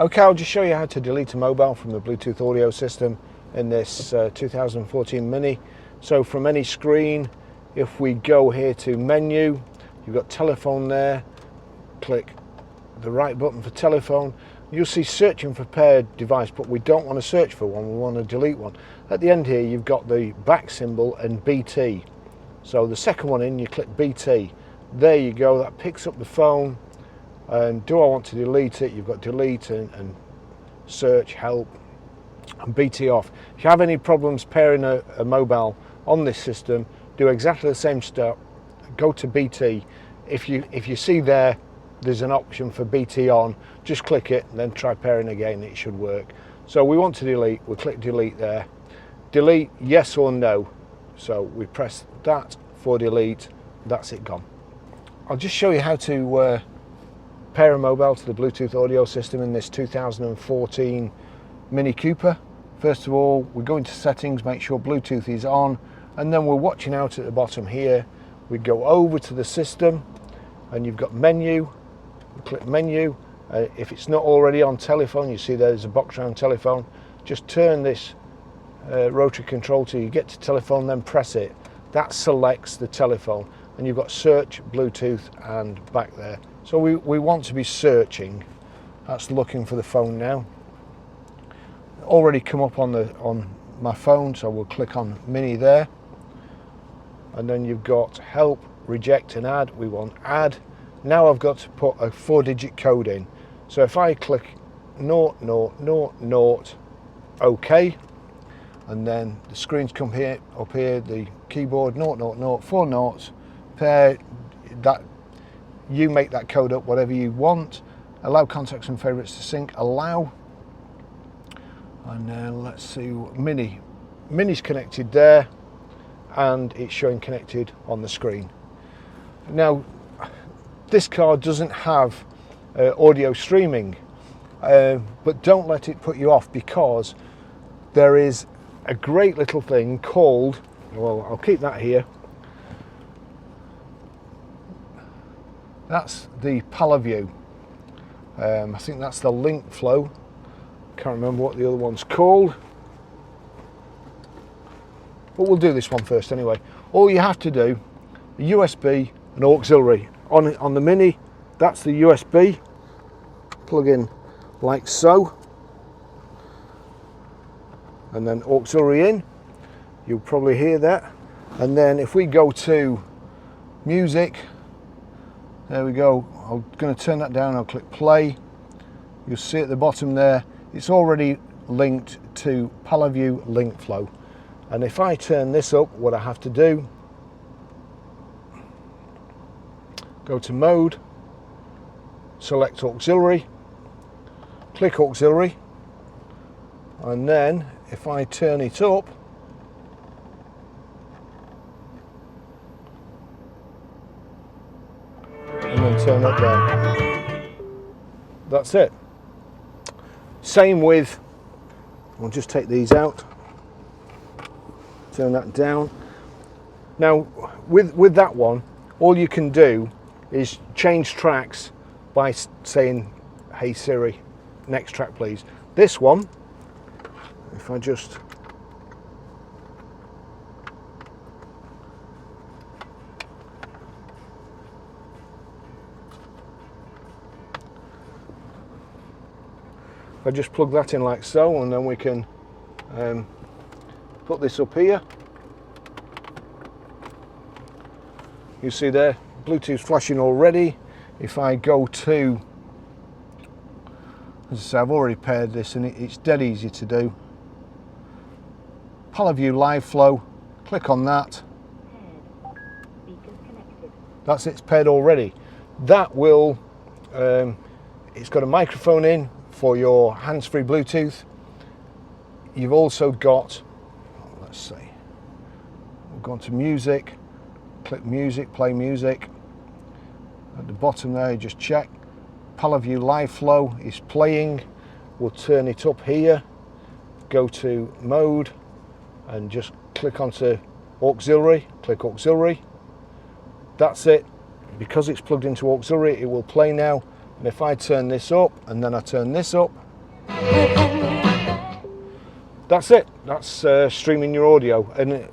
Okay, I'll just show you how to delete a mobile from the Bluetooth audio system in this 2014 Mini. So from any screen, if we go here to menu, you've got telephone there, click the right button for telephone. You'll see searching for paired device, but we don't want to search for one, we want to delete one. At the end here, you've got the back symbol and BT. So the second one in, you click BT. There you go, that picks up the phone. And do I want to delete it? You've got delete and search, help, and BT off. If you have any problems pairing a mobile on this system, do exactly the same step. Go to BT. If you see there's an option for BT on, just click it and then try pairing again. It should work. So we want to delete. We'll click delete there. Delete yes or no. So we press that for delete. That's it gone. I'll just show you how to pair a mobile to the Bluetooth audio system in this 2014 Mini Cooper. First of all, we go into settings, make sure Bluetooth is on, and then we're watching out at the bottom here. We go over to the system and you've got menu. We click menu. If it's not already on telephone, you see there's a box around telephone. Just turn this rotary control till you get to telephone, then press it. That selects the telephone, and you've got search, Bluetooth, and back there. So we want to be searching. That's looking for the phone now. Already come up on my phone, so we'll click on Mini there. And then you've got help, reject, and add. We want add. Now I've got to put a 4-digit code in. So if I click 0000, OK, and then the screens come here, up here, the keyboard 000, 4 noughts, pair that. You make that code up, whatever you want. Allow contacts and favorites to sync. Allow. And then let's see, Mini's connected there, and it's showing connected on the screen. Now, this card doesn't have audio streaming, but don't let it put you off, because there is a great little thing called, well, I'll keep that here. That's the PalaView. I think that's the link flow. Can't remember what the other one's called. But we'll do this one first anyway. All you have to do, USB and auxiliary. On the Mini, that's the USB. Plug in like so. And then auxiliary in. You'll probably hear that. And then if we go to music, there we go. I'm going to turn that down. I'll click play. You'll see at the bottom there, it's already linked to PalaView link flow. And if I turn this up, what I have to do, go to mode, select auxiliary, click auxiliary, and then if I turn it up, and then turn that down. That's it. Same with, we'll just take these out, turn that down. Now with that one, all you can do is change tracks by saying, hey Siri, next track please. This one, if I just plug that in like so, and then we can put this up here. You see there, Bluetooth flashing already. If I go to, as I say, I've already paired this, and it's dead easy to do. PalaView live flow, click on that. That's it, it's paired already. That will, it's got a microphone in for your hands-free Bluetooth. You've also got, let's see, we'll go on to music, click music, play music. At the bottom there, you just check. PalaView live flow is playing. We'll turn it up here, go to mode, and just click onto auxiliary, click auxiliary. That's it. Because it's plugged into auxiliary, it will play now. And if I turn this up and then I turn this up, That's it. That's streaming your audio, and